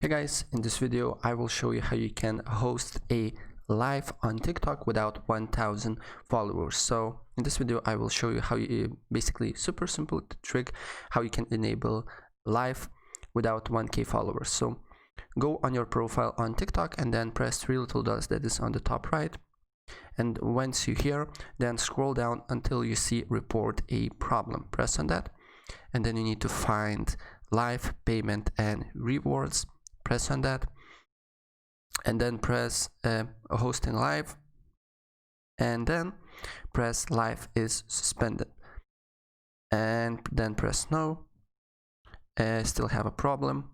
Hey guys, in this video I will show you how you can host a live on TikTok without 1000 followers. So in this video I will show you how you basically super simple trick how you can enable live without 1k followers. So go on your profile on TikTok and then press three little dots that is on the top right, and once you're here then scroll down until you see report a problem. Press on that and then you need to find live payment and rewards. Press on that and then press hosting live and then press live is suspended and then press no. Still have a problem,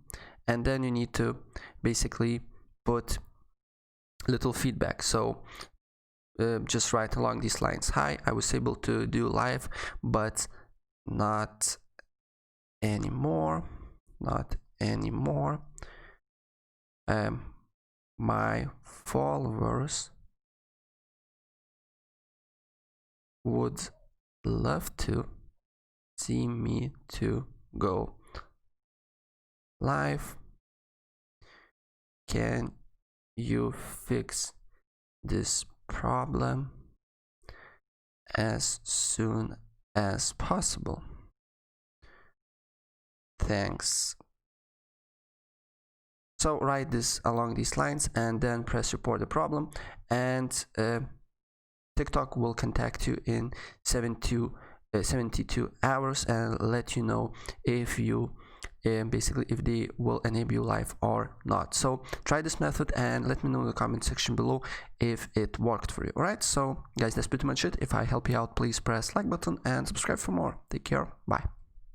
and then you need to basically put little feedback. So just write along these lines: hi, I was able to do live but not anymore. My followers would love to see me to go live. Can you fix this problem as soon as possible? Thanks. So write this along these lines and then press report the problem, and TikTok will contact you in 72 hours and let you know if you basically if they will enable you live or not. So try this method and let me know in the comment section below if it worked for you. Alright, so guys, that's pretty much it. If I help you out, please press like button and subscribe for more. Take care, bye.